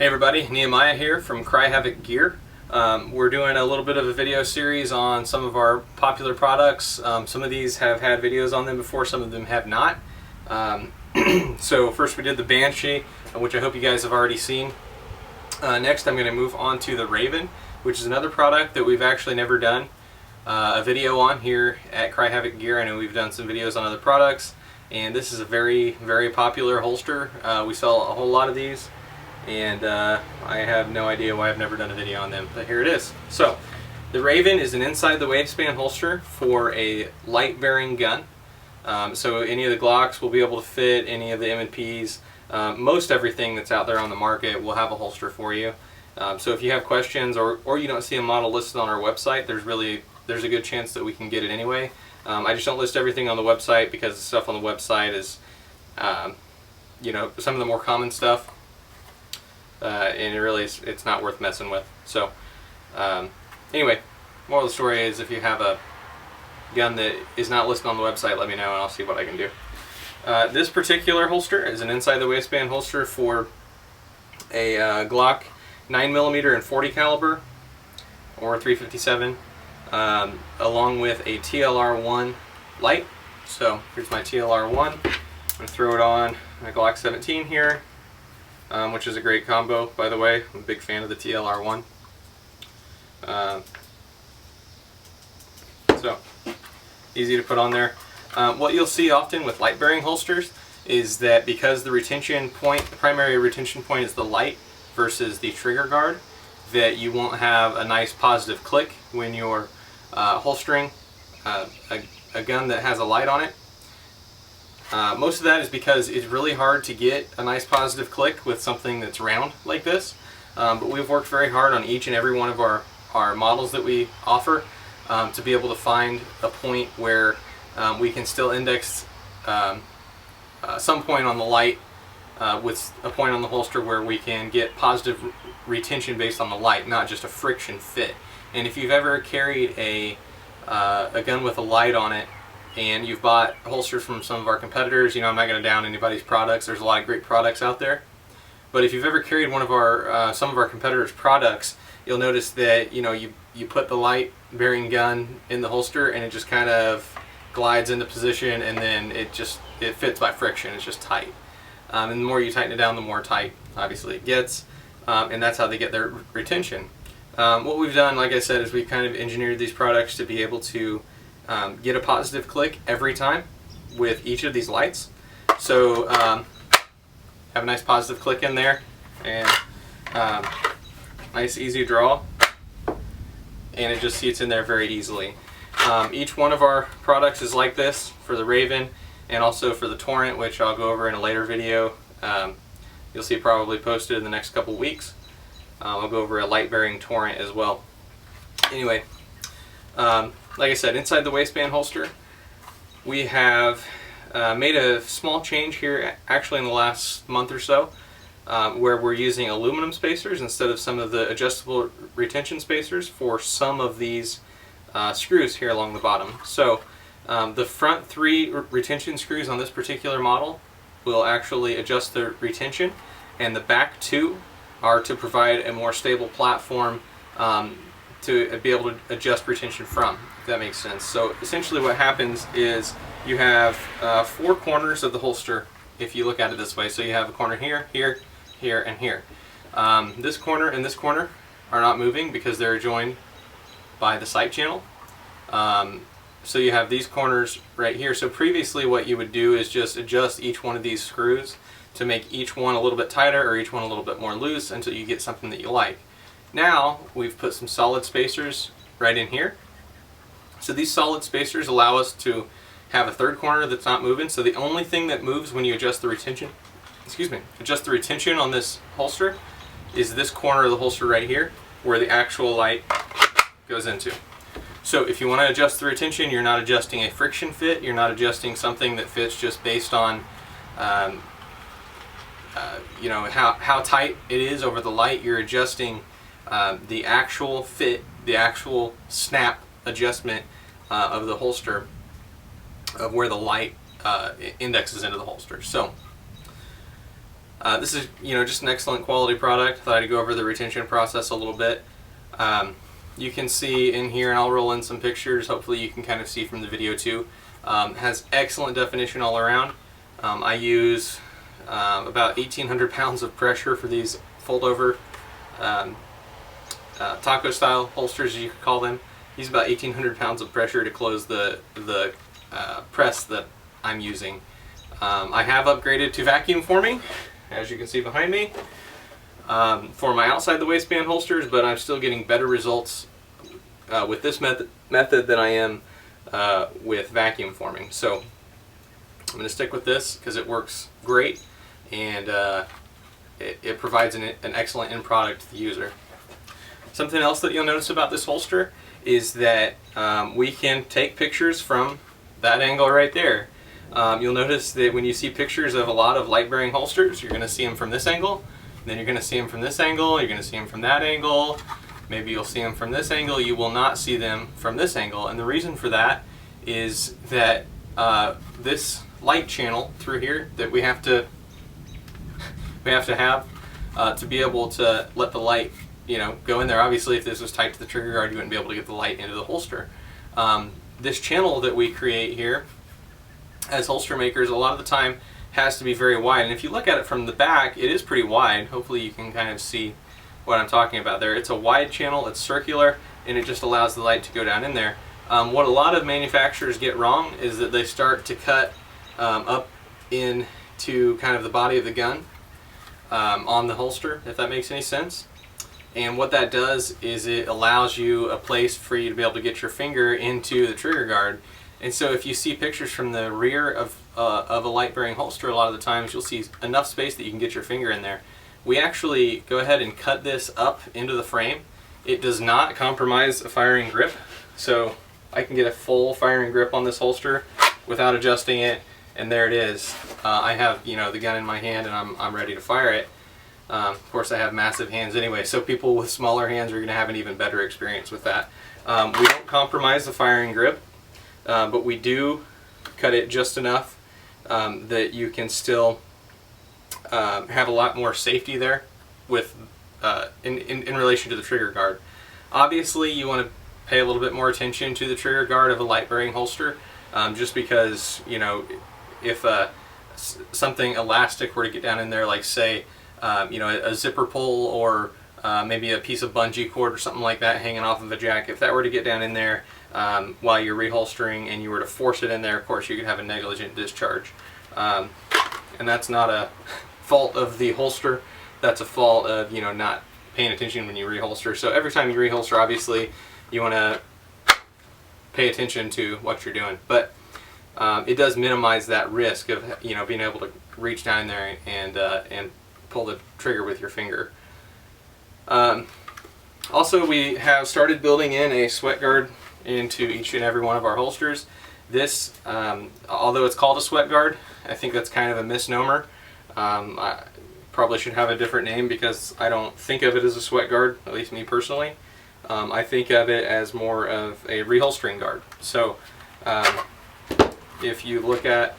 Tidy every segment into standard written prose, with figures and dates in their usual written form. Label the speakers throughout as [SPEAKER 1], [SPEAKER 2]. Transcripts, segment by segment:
[SPEAKER 1] Hey everybody, Nehemiah here from Havoc Gear. We're doing a little bit of a video series on some of our popular products. Some of these have had videos on them before, some of them have not. So first we did the Banshee, which I hope you guys have already seen. Next I'm going to move on to the Raven, which is another product that we've actually never done a video on here at Havoc Gear. I know we've done some videos on other products, and this is a very, very popular holster. We sell a whole lot of these. And I have no idea why I've never done a video on them, but here it is. So the Raven is an inside the waistband holster for a light bearing gun. So any of the Glocks will be able to fit, any of the M&Ps, most everything that's out there on the market will have a holster for you. So if you have questions or you don't see a model listed on our website, there's a good chance that we can get it anyway. I just don't list everything on the website because the stuff on the website is some of the more common stuff. And it's not worth messing with. So anyway, moral of the story is if you have a gun that is not listed on the website, let me know and I'll see what I can do. This particular holster is an inside the waistband holster for a Glock 9mm and 40 caliber or 357 along with a TLR1 light. So here's my TLR1. I'm going to throw it on my Glock 17 here. Which is a great combo, by the way. I'm a big fan of the TLR1. So, easy to put on there. What you'll see often with light bearing holsters is that because the primary retention point is the light versus the trigger guard, that you won't have a nice positive click when you're holstering a gun that has a light on it. Most of that is because it's really hard to get a nice positive click with something that's round like this. But we've worked very hard on each and every one of our models that we offer to be able to find a point where we can still index some point on the light with a point on the holster where we can get positive retention based on the light, not just a friction fit. And if you've ever carried a gun with a light on it, and you've bought holsters from some of our competitors, I'm not going to down anybody's products. There's a lot of great products out there. But if you've ever carried one of some of our competitors' products, you'll notice that you put the light bearing gun in the holster and it just kind of glides into position, and then it fits by friction. It's just tight. And the more you tighten it down, the more tight obviously it gets, and that's how they get their retention. What we've done, like I said, is we kind of engineered these products to be able to get a positive click every time with each of these lights. So have a nice positive click in there, and nice easy draw, and it just seats in there very easily. Each one of our products is like this for the Raven and also for the Torrent, which I'll go over in a later video. You'll see probably posted in the next couple weeks. I'll go over a light bearing Torrent as well. Anyway, like I said, inside the waistband holster, we have made a small change here actually in the last month or so, where we're using aluminum spacers instead of some of the adjustable retention spacers for some of these screws here along the bottom. So the front 3 retention screws on this particular model will actually adjust the retention, and the back 2 are to provide a more stable platform to be able to adjust retention from, if that makes sense. So essentially what happens is you have 4 corners of the holster if you look at it this way. So you have a corner here, here, here, and here. This corner and this corner are not moving because they're joined by the sight channel. So you have these corners right here. So previously what you would do is just adjust each one of these screws to make each one a little bit tighter or each one a little bit more loose until you get something that you like. Now we've put some solid spacers right in here. So these solid spacers allow us to have a 3rd corner that's not moving. So the only thing that moves when you adjust the retention, on this holster is this corner of the holster right here where the actual light goes into. So if you want to adjust the retention, you're not adjusting a friction fit, you're not adjusting something that fits just based on how tight it is over the light. You're adjusting the actual fit, the actual snap adjustment of the holster, of where the light indexes into the holster. So This is, just an excellent quality product. Thought I'd go over the retention process a little bit. You can see in here, and I'll roll in some pictures, hopefully you can kind of see from the video too. Has excellent definition all around. I use about 1,800 pounds of pressure for these fold over taco style holsters, as you could call them. Use about 1,800 pounds of pressure to close the press that I'm using. I have upgraded to vacuum forming, as you can see behind me, for my outside the waistband holsters, but I'm still getting better results with this method than I am with vacuum forming. So I'm going to stick with this because it works great, and it provides an excellent end product to the user. Something else that you'll notice about this holster is that we can take pictures from that angle right there. You'll notice that when you see pictures of a lot of light-bearing holsters, you're going to see them from this angle, then you're going to see them from this angle, you're going to see them from that angle, maybe you'll see them from this angle. You will not see them from this angle, and the reason for that is that this light channel through here that we have to have to be able to let the light go in there. Obviously, if this was tight to the trigger guard, you wouldn't be able to get the light into the holster. This channel that we create here as holster makers a lot of the time has to be very wide, and if you look at it from the back, it is pretty wide. Hopefully you can kind of see what I'm talking about there. It's a wide channel, it's circular, and it just allows the light to go down in there. What a lot of manufacturers get wrong is that they start to cut up into kind of the body of the gun on the holster, if that makes any sense. And what that does is it allows you a place for you to be able to get your finger into the trigger guard. And so if you see pictures from the rear of a light-bearing holster, a lot of the times you'll see enough space that you can get your finger in there. We actually go ahead and cut this up into the frame. It does not compromise a firing grip, so I can get a full firing grip on this holster without adjusting it, and there it is. I have the gun in my hand and I'm ready to fire it. Of course, I have massive hands anyway, so people with smaller hands are going to have an even better experience with that. We don't compromise the firing grip, but we do cut it just enough that you can still have a lot more safety there with in relation to the trigger guard. Obviously, you want to pay a little bit more attention to the trigger guard of a light-bearing holster, just because if something elastic were to get down in there, like say a zipper pull or maybe a piece of bungee cord or something like that hanging off of a jack, if that were to get down in there while you're reholstering and you were to force it in there, of course you could have a negligent discharge. And that's not a fault of the holster, that's a fault of not paying attention when you reholster. So every time you reholster, obviously you want to pay attention to what you're doing, but it does minimize that risk of being able to reach down in there and pull the trigger with your finger. Also, we have started building in a sweat guard into each and every one of our holsters. This, although it's called a sweat guard, I think that's kind of a misnomer. I probably should have a different name because I don't think of it as a sweat guard, at least me personally. I think of it as more of a reholstering guard. So if you look at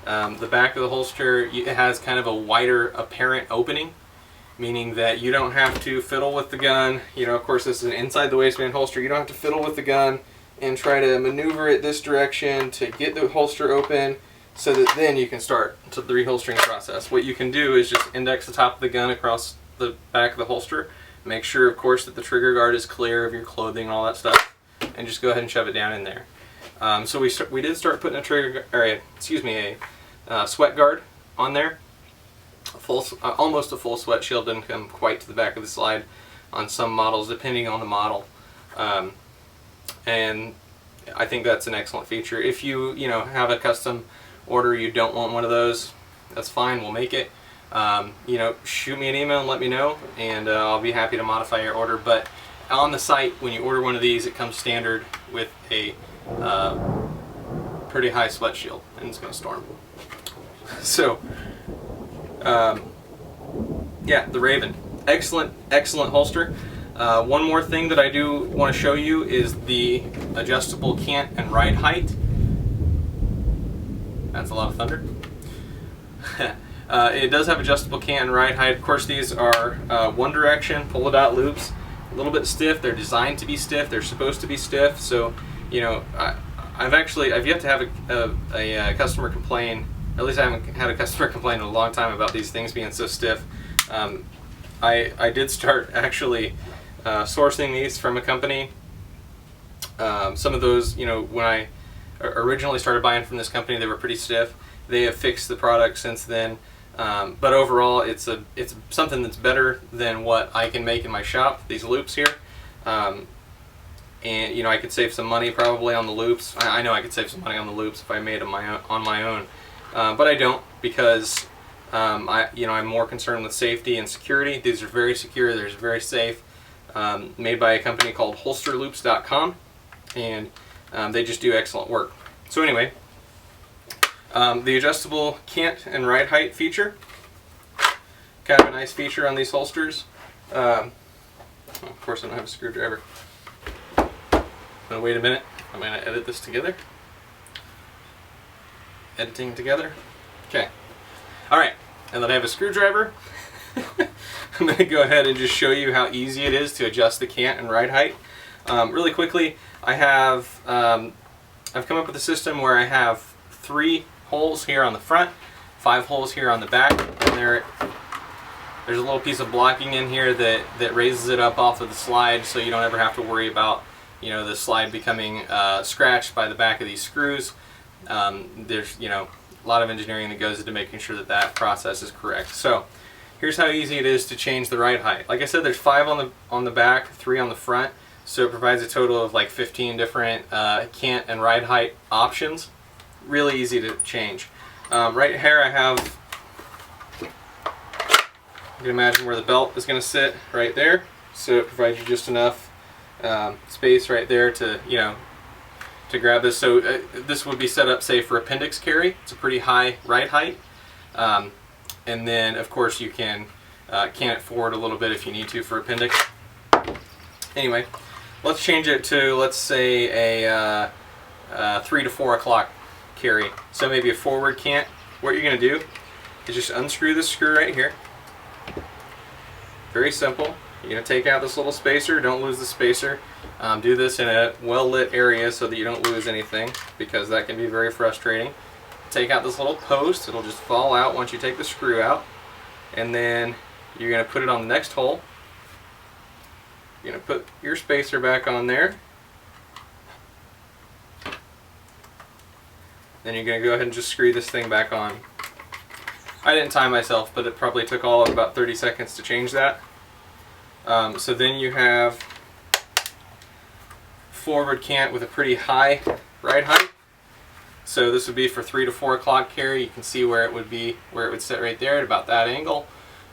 [SPEAKER 1] the back of the holster, it has kind of a wider apparent opening, meaning that you don't have to fiddle with the gun. Of course, this is an inside the waistband holster. You don't have to fiddle with the gun and try to maneuver it this direction to get the holster open so that then you can start to the reholstering process. What you can do is just index the top of the gun across the back of the holster. Make sure, of course, that the trigger guard is clear of your clothing and all that stuff, and just go ahead and shove it down in there. So we did start putting a sweat guard on there. Almost a full sweat shield, doesn't come quite to the back of the slide on some models, depending on the model. And I think that's an excellent feature. If you have a custom order, you don't want one of those, that's fine, we'll make it. Shoot me an email and let me know, and I'll be happy to modify your order. But on the site, when you order one of these, it comes standard with a pretty high sweat shield, and it's going to storm. So yeah, the Raven, excellent holster. One more thing that I do want to show you is the adjustable cant and ride height. That's a lot of thunder. It does have adjustable cant and ride height. Of course, these are one direction pull-it-out loops, a little bit stiff. They're designed to be stiff. They're supposed to be stiff. So, you know, I've yet to have a customer complain. At least I haven't had a customer complain in a long time about these things being so stiff. I did start actually sourcing these from a company. Some of those, you know, when I originally started buying from this company, they were pretty stiff. They have fixed the product since then, but overall, it's something that's better than what I can make in my shop. These loops here, and you know, I could save some money probably on the loops. I know I could save some money on the loops if I made them on my own, but I don't, because I'm more concerned with safety and security. These are very secure. They're very safe. Made by a company called holsterloops.com, and they just do excellent work. So anyway, the adjustable cant and ride height feature, kind of a nice feature on these holsters. Of course, I don't have a screwdriver. Now wait a minute, I'm going to edit this together. Editing together. Okay. Alright, and then I have a screwdriver. I'm going to go ahead and just show you how easy it is to adjust the cant and ride height. Really quickly, I've come up with a system where I have 3 holes here on the front, 5 holes here on the back, and there's a little piece of blocking in here that raises it up off of the slide, so you don't ever have to worry about, you know, the slide becoming scratched by the back of these screws. There's, you know, a lot of engineering that goes into making sure that that process is correct. So here's how easy it is to change the ride height. Like I said, there's 5 on the back, 3 on the front, so it provides a total of like 15 different cant and ride height options. Really easy to change. Right here I have, you can imagine where the belt is going to sit right there, so it provides you just enough space right there to, you know, to grab this. So this would be set up, say, for appendix carry. It's a pretty high ride height, and then of course you can cant it forward a little bit if you need to for appendix. Anyway, let's change it to, let's say, a 3 to 4 o'clock carry. So maybe a forward cant. What you're going to do is just unscrew this screw right here. Very simple. You're going to take out this little spacer. Don't lose the spacer. Do this in a well-lit area so that you don't lose anything, because that can be very frustrating. Take out this little post. It'll just fall out once you take the screw out. And then you're going to put it on the next hole. You're going to put your spacer back on there. Then you're going to go ahead and just screw this thing back on. I didn't time myself, but it probably took all of about 30 seconds to change that. So then you have forward cant with a pretty high ride height. So this would be for 3 to 4 o'clock carry. You can see where it would be, where it would sit right there at about that angle.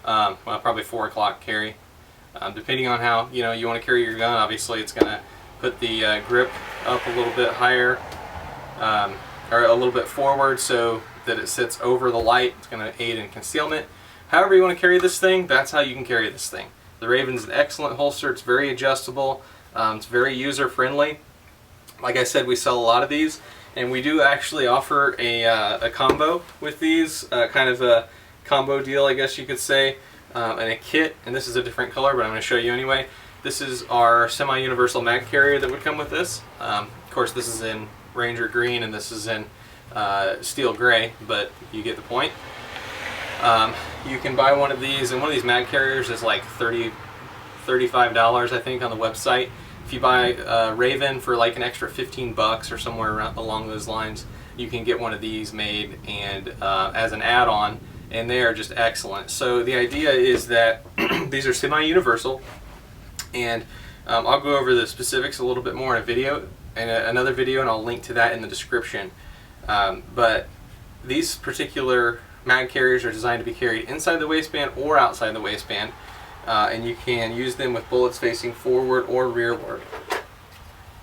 [SPEAKER 1] Well, probably 4 o'clock carry. Depending on how you want to carry your gun, obviously it's going to put the grip up a little bit higher, or a little bit forward so that it sits over the light. It's going to aid in concealment. However you want to carry this thing, that's how you can carry this thing. The Raven's an excellent holster. It's very adjustable. It's very user friendly. Like I said, we sell a lot of these, and we do actually offer a combo with these, kind of a combo deal, I guess you could say, and a kit. And this is a different color, but I'm going to show you anyway. This is our semi-universal mag carrier that would come with this. Of course, this is in Ranger Green, and this is in Steel Gray, but you get the point. You can buy one of these, and one of these mag carriers is like $35, I think, on the website. If you buy Raven for like an extra 15 bucks or somewhere around, along those lines, you can get one of these made and as an add-on, and they are just excellent. So the idea is that these are semi-universal, and I'll go over the specifics a little bit more in a video, and another video, and I'll link to that in the description. But these particular mag carriers are designed to be carried inside the waistband or outside the waistband, and you can use them with bullets facing forward or rearward.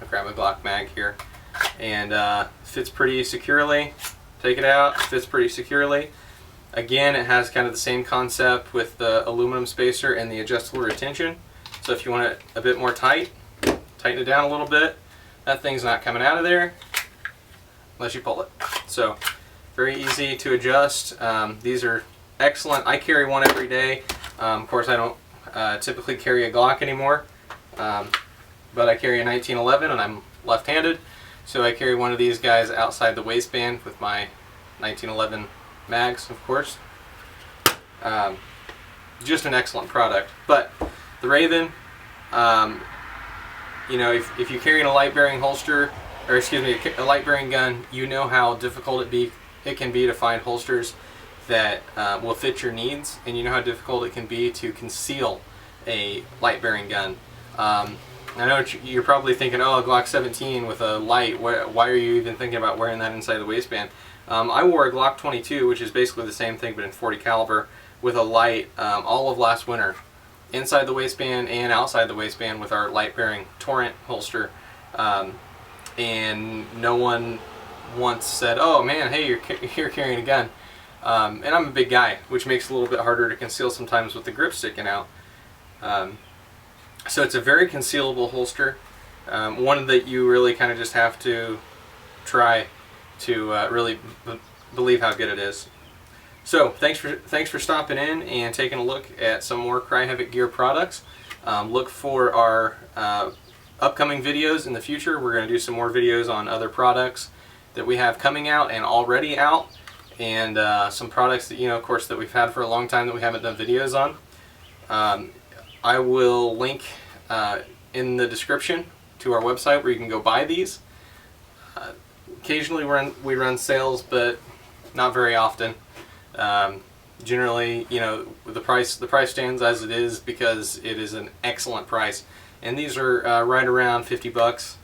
[SPEAKER 1] I'll grab a Glock mag here, and fits pretty securely. Take it out, fits pretty securely. Again, it has kind of the same concept with the aluminum spacer and the adjustable retention. So if you want it a bit more tight, tighten it down a little bit. That thing's not coming out of there unless you pull it. So very easy to adjust. These are excellent. I carry one every day. Of course, I don't typically carry a Glock anymore, but I carry a 1911 and I'm left-handed, so I carry one of these guys outside the waistband with my 1911 mags, of course. Just an excellent product. But the Raven, you know, if you're carrying a light-bearing holster, or excuse me, a light-bearing gun, you know how difficult it can be to find holsters that will fit your needs, and you know how difficult it can be to conceal a light-bearing gun. I know you're probably thinking, oh, a Glock 17 with a light, why are you even thinking about wearing that inside the waistband? I wore a Glock 22, which is basically the same thing but in 40 caliber, with a light all of last winter, inside the waistband and outside the waistband with our light-bearing Torrent holster. And no one once said, oh man, hey, you're carrying a gun. And I'm a big guy, which makes it a little bit harder to conceal sometimes with the grip sticking out. So it's a very concealable holster, one that you really kind of just have to try to really believe how good it is. So thanks for stopping in and taking a look at some more Cry Havoc gear products. Look for our upcoming videos in the future. We're going to do some more videos on other products that we have coming out and already out, and some products that, you know, of course, that we've had for a long time that we haven't done videos on. I will link in the description to our website where you can go buy these. Occasionally we run sales, but not very often. Generally, you know, the price stands as it is because it is an excellent price, and these are right around 50 bucks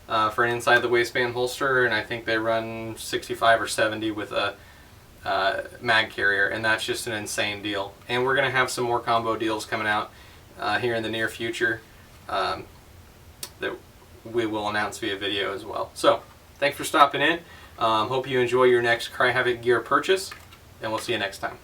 [SPEAKER 1] for an inside the waistband holster, and I think they run 65 or 70 with a mag carrier, and that's just an insane deal. And we're going to have some more combo deals coming out here in the near future that we will announce via video as well. So thanks for stopping in. Hope you enjoy your next Cry Havoc gear purchase, and we'll see you next time.